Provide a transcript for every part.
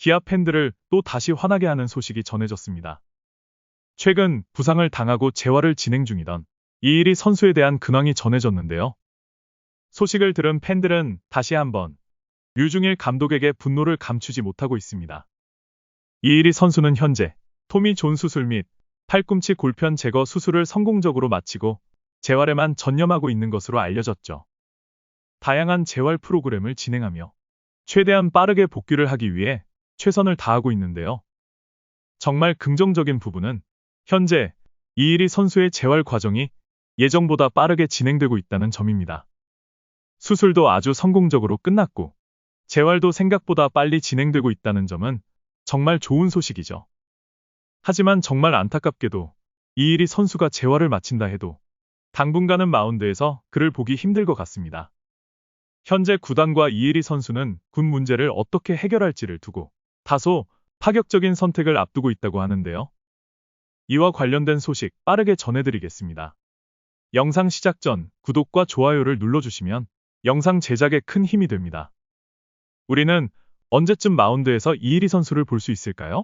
기아 팬들을 또 다시 화나게 하는 소식이 전해졌습니다. 최근 부상을 당하고 재활을 진행 중이던 이일이 선수에 대한 근황이 전해졌는데요. 소식을 들은 팬들은 다시 한번 류중일 감독에게 분노를 감추지 못하고 있습니다. 이일이 선수는 현재 토미 존 수술 및 팔꿈치 골편 제거 수술을 성공적으로 마치고 재활에만 전념하고 있는 것으로 알려졌죠. 다양한 재활 프로그램을 진행하며 최대한 빠르게 복귀를 하기 위해 최선을 다하고 있는데요. 정말 긍정적인 부분은 현재 이일이 선수의 재활 과정이 예정보다 빠르게 진행되고 있다는 점입니다. 수술도 아주 성공적으로 끝났고 재활도 생각보다 빨리 진행되고 있다는 점은 정말 좋은 소식이죠. 하지만 정말 안타깝게도 이일이 선수가 재활을 마친다 해도 당분간은 마운드에서 그를 보기 힘들 것 같습니다. 현재 구단과 이일이 선수는 군 문제를 어떻게 해결할지를 두고 다소 파격적인 선택을 앞두고 있다고 하는데요. 이와 관련된 소식 빠르게 전해드리겠습니다. 영상 시작 전 구독과 좋아요를 눌러주시면 영상 제작에 큰 힘이 됩니다. 우리는 언제쯤 마운드에서 이일이 선수를 볼 수 있을까요?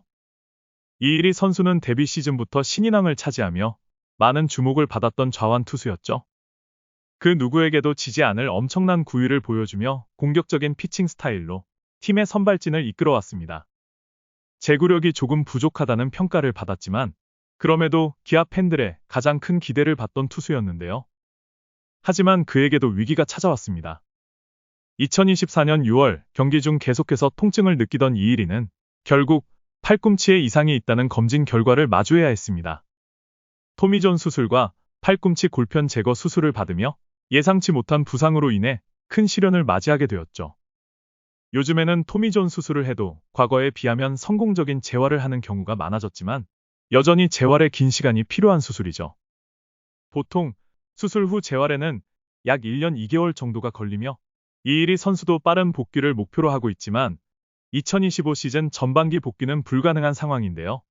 이일이 선수는 데뷔 시즌부터 신인왕을 차지하며 많은 주목을 받았던 좌완 투수였죠. 그 누구에게도 지지 않을 엄청난 구위를 보여주며 공격적인 피칭 스타일로 팀의 선발진을 이끌어왔습니다. 제구력이 조금 부족하다는 평가를 받았지만 그럼에도 기아 팬들의 가장 큰 기대를 받던 투수였는데요. 하지만 그에게도 위기가 찾아왔습니다. 2024년 6월 경기 중 계속해서 통증을 느끼던 이일이는 결국 팔꿈치에 이상이 있다는 검진 결과를 마주해야 했습니다. 토미존 수술과 팔꿈치 골편 제거 수술을 받으며 예상치 못한 부상으로 인해 큰 시련을 맞이하게 되었죠. 요즘에는 토미존 수술을 해도 과거에 비하면 성공적인 재활을 하는 경우가 많아졌지만 여전히 재활에 긴 시간이 필요한 수술이죠. 보통 수술 후 재활에는 약 1년 2개월 정도가 걸리며 이일이 선수도 빠른 복귀를 목표로 하고 있지만 2025 시즌 전반기 복귀는 불가능한 상황인데요.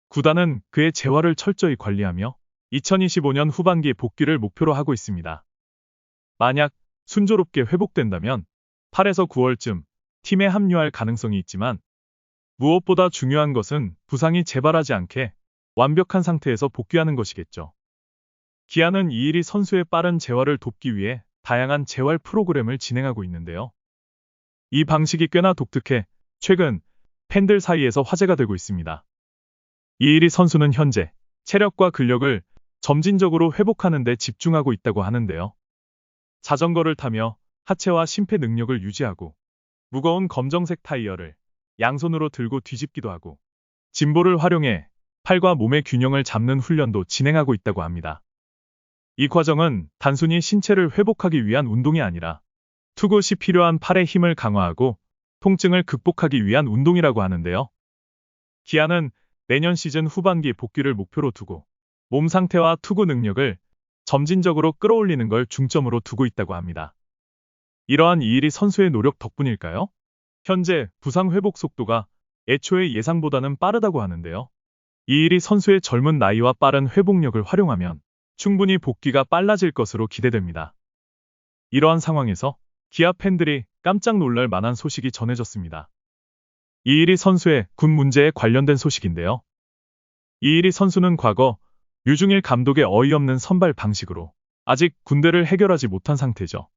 구단은 그의 재활을 철저히 관리하며 2025년 후반기 복귀를 목표로 하고 있습니다. 만약 순조롭게 회복된다면 8에서 9월쯤 팀에 합류할 가능성이 있지만 무엇보다 중요한 것은 부상이 재발하지 않게 완벽한 상태에서 복귀하는 것이겠죠. 기아는 이일이 선수의 빠른 재활을 돕기 위해 다양한 재활 프로그램을 진행하고 있는데요. 이 방식이 꽤나 독특해 최근 팬들 사이에서 화제가 되고 있습니다. 이일이 선수는 현재 체력과 근력을 점진적으로 회복하는 데 집중하고 있다고 하는데요. 자전거를 타며 하체와 심폐 능력을 유지하고 무거운 검정색 타이어를 양손으로 들고 뒤집기도 하고 짐볼을 활용해 팔과 몸의 균형을 잡는 훈련도 진행하고 있다고 합니다. 이 과정은 단순히 신체를 회복하기 위한 운동이 아니라 투구 시 필요한 팔의 힘을 강화하고 통증을 극복하기 위한 운동이라고 하는데요. 기아는 내년 시즌 후반기 복귀를 목표로 두고 몸 상태와 투구 능력을 점진적으로 끌어올리는 걸 중점으로 두고 있다고 합니다. 이러한 이일이 선수의 노력 덕분일까요? 현재 부상 회복 속도가 애초에 예상보다는 빠르다고 하는데요. 이일이 선수의 젊은 나이와 빠른 회복력을 활용하면 충분히 복귀가 빨라질 것으로 기대됩니다. 이러한 상황에서 기아 팬들이 깜짝 놀랄 만한 소식이 전해졌습니다. 이일이 선수의 군 문제에 관련된 소식인데요. 이일이 선수는 과거 류중일 감독의 어이없는 선발 방식으로 아직 군대를 해결하지 못한 상태죠.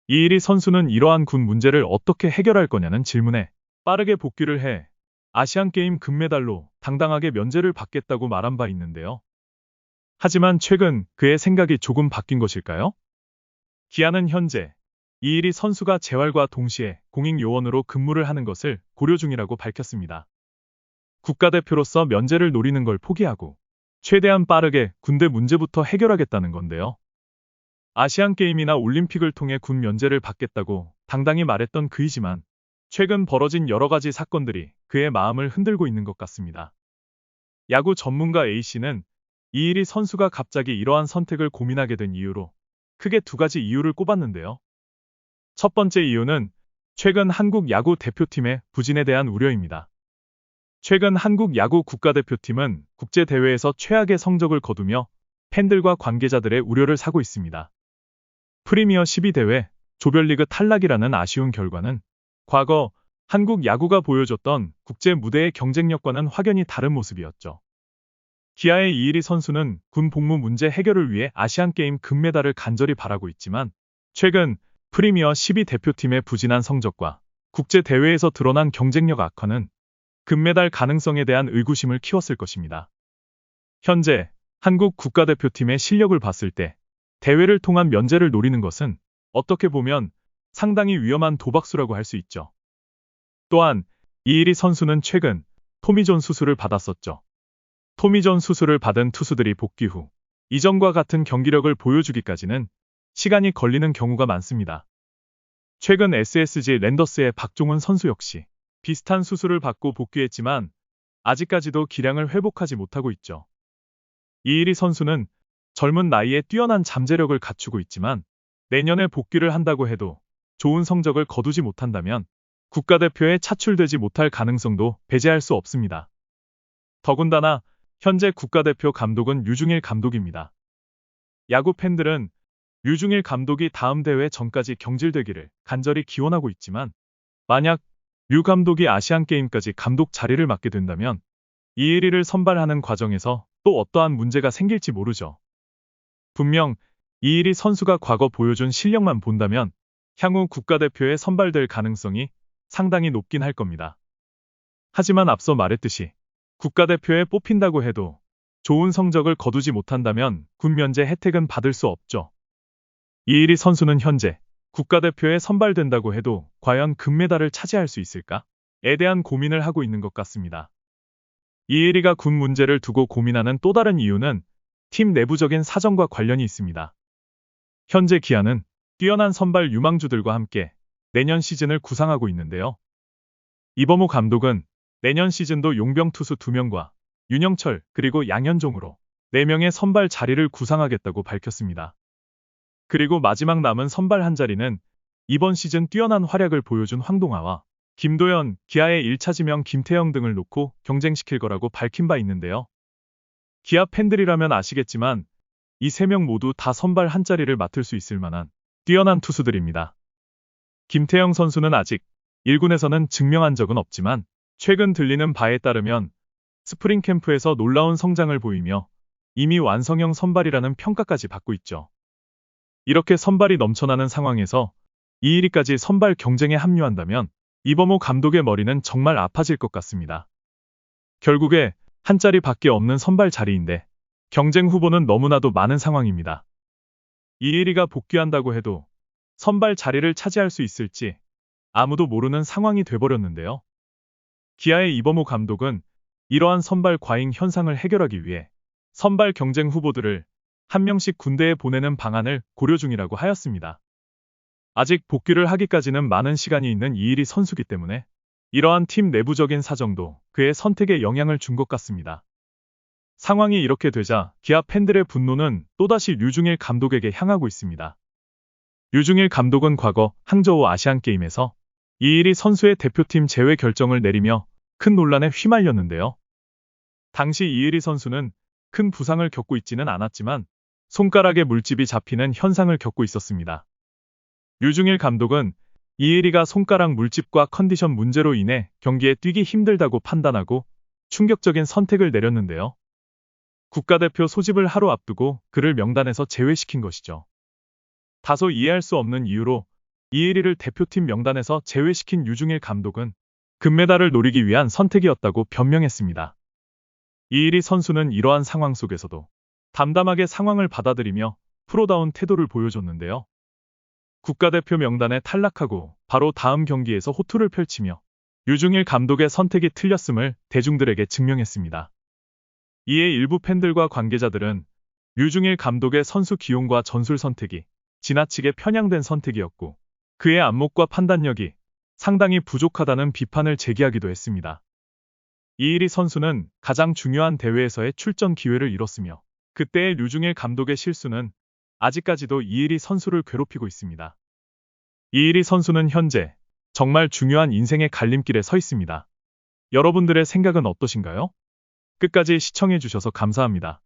이일이 선수는 이러한 군 문제를 어떻게 해결할 거냐는 질문에 빠르게 복귀를 해 아시안게임 금메달로 당당하게 면제를 받겠다고 말한 바 있는데요. 하지만 최근 그의 생각이 조금 바뀐 것일까요? 기아는 현재 이일이 선수가 재활과 동시에 공익요원으로 근무를 하는 것을 고려 중이라고 밝혔습니다. 국가대표로서 면제를 노리는 걸 포기하고 최대한 빠르게 군대 문제부터 해결하겠다는 건데요. 아시안게임이나 올림픽을 통해 군 면제를 받겠다고 당당히 말했던 그이지만 최근 벌어진 여러 가지 사건들이 그의 마음을 흔들고 있는 것 같습니다. 야구 전문가 A씨는 이일이 선수가 갑자기 이러한 선택을 고민하게 된 이유로 크게 두 가지 이유를 꼽았는데요. 첫 번째 이유는 최근 한국 야구 대표팀의 부진에 대한 우려입니다. 최근 한국 야구 국가대표팀은 국제대회에서 최악의 성적을 거두며 팬들과 관계자들의 우려를 사고 있습니다. 프리미어 12대회 조별리그 탈락이라는 아쉬운 결과는 과거 한국 야구가 보여줬던 국제 무대의 경쟁력과는 확연히 다른 모습이었죠. 기아의 이일희 선수는 군 복무 문제 해결을 위해 아시안게임 금메달을 간절히 바라고 있지만 최근 프리미어 12 대표팀의 부진한 성적과 국제 대회에서 드러난 경쟁력 악화는 금메달 가능성에 대한 의구심을 키웠을 것입니다. 현재 한국 국가대표팀의 실력을 봤을 때 대회를 통한 면제를 노리는 것은 어떻게 보면 상당히 위험한 도박수라고 할 수 있죠. 또한 이일희 선수는 최근 토미존 수술을 받았었죠. 토미존 수술을 받은 투수들이 복귀 후 이전과 같은 경기력을 보여주기까지는 시간이 걸리는 경우가 많습니다. 최근 SSG 랜더스의 박종훈 선수 역시 비슷한 수술을 받고 복귀했지만 아직까지도 기량을 회복하지 못하고 있죠. 이일희 선수는 젊은 나이에 뛰어난 잠재력을 갖추고 있지만 내년에 복귀를 한다고 해도 좋은 성적을 거두지 못한다면 국가대표에 차출되지 못할 가능성도 배제할 수 없습니다. 더군다나 현재 국가대표 감독은 류중일 감독입니다. 야구 팬들은 류중일 감독이 다음 대회 전까지 경질되기를 간절히 기원하고 있지만 만약 류 감독이 아시안게임까지 감독 자리를 맡게 된다면 이일희를 선발하는 과정에서 또 어떠한 문제가 생길지 모르죠. 분명 이일희 선수가 과거 보여준 실력만 본다면 향후 국가대표에 선발될 가능성이 상당히 높긴 할 겁니다. 하지만 앞서 말했듯이 국가대표에 뽑힌다고 해도 좋은 성적을 거두지 못한다면 군 면제 혜택은 받을 수 없죠. 이일희 선수는 현재 국가대표에 선발된다고 해도 과연 금메달을 차지할 수 있을까에 대한 고민을 하고 있는 것 같습니다. 이일희가 군 문제를 두고 고민하는 또 다른 이유는 팀 내부적인 사정과 관련이 있습니다. 현재 기아는 뛰어난 선발 유망주들과 함께 내년 시즌을 구상하고 있는데요. 이범호 감독은 내년 시즌도 용병 투수 2명과 윤영철 그리고 양현종으로 4명의 선발 자리를 구상하겠다고 밝혔습니다. 그리고 마지막 남은 선발 한 자리는 이번 시즌 뛰어난 활약을 보여준 황동아와 김도현, 기아의 1차 지명 김태형 등을 놓고 경쟁시킬 거라고 밝힌 바 있는데요. 기아 팬들이라면 아시겠지만 이 3명 모두 다 선발 한 자리를 맡을 수 있을 만한 뛰어난 투수들입니다. 김태형 선수는 아직 1군에서는 증명한 적은 없지만 최근 들리는 바에 따르면 스프링 캠프에서 놀라운 성장을 보이며 이미 완성형 선발이라는 평가까지 받고 있죠. 이렇게 선발이 넘쳐나는 상황에서 이일희까지 선발 경쟁에 합류한다면 이범호 감독의 머리는 정말 아파질 것 같습니다. 결국에 한 자리밖에 없는 선발 자리인데 경쟁 후보는 너무나도 많은 상황입니다. 이일희가 복귀한다고 해도 선발 자리를 차지할 수 있을지 아무도 모르는 상황이 돼버렸는데요. 기아의 이범호 감독은 이러한 선발 과잉 현상을 해결하기 위해 선발 경쟁 후보들을 한 명씩 군대에 보내는 방안을 고려 중이라고 하였습니다. 아직 복귀를 하기까지는 많은 시간이 있는 이일희 선수기 때문에 이러한 팀 내부적인 사정도 그의 선택에 영향을 준 것 같습니다. 상황이 이렇게 되자 기아 팬들의 분노는 또다시 류중일 감독에게 향하고 있습니다. 류중일 감독은 과거 항저우 아시안게임에서 이일희 선수의 대표팀 제외 결정을 내리며 큰 논란에 휘말렸는데요. 당시 이일희 선수는 큰 부상을 겪고 있지는 않았지만 손가락에 물집이 잡히는 현상을 겪고 있었습니다. 류중일 감독은 이일희가 손가락 물집과 컨디션 문제로 인해 경기에 뛰기 힘들다고 판단하고 충격적인 선택을 내렸는데요. 국가대표 소집을 하루 앞두고 그를 명단에서 제외시킨 것이죠. 다소 이해할 수 없는 이유로 이일희를 대표팀 명단에서 제외시킨 류중일 감독은 금메달을 노리기 위한 선택이었다고 변명했습니다. 이일희 선수는 이러한 상황 속에서도 담담하게 상황을 받아들이며 프로다운 태도를 보여줬는데요. 국가대표 명단에 탈락하고 바로 다음 경기에서 호투를 펼치며 류중일 감독의 선택이 틀렸음을 대중들에게 증명했습니다. 이에 일부 팬들과 관계자들은 류중일 감독의 선수 기용과 전술 선택이 지나치게 편향된 선택이었고 그의 안목과 판단력이 상당히 부족하다는 비판을 제기하기도 했습니다. 이일희 선수는 가장 중요한 대회에서의 출전 기회를 잃었으며 그때의 류중일 감독의 실수는 아직까지도 이일희 선수를 괴롭히고 있습니다. 이일희 선수는 현재 정말 중요한 인생의 갈림길에 서 있습니다. 여러분들의 생각은 어떠신가요? 끝까지 시청해주셔서 감사합니다.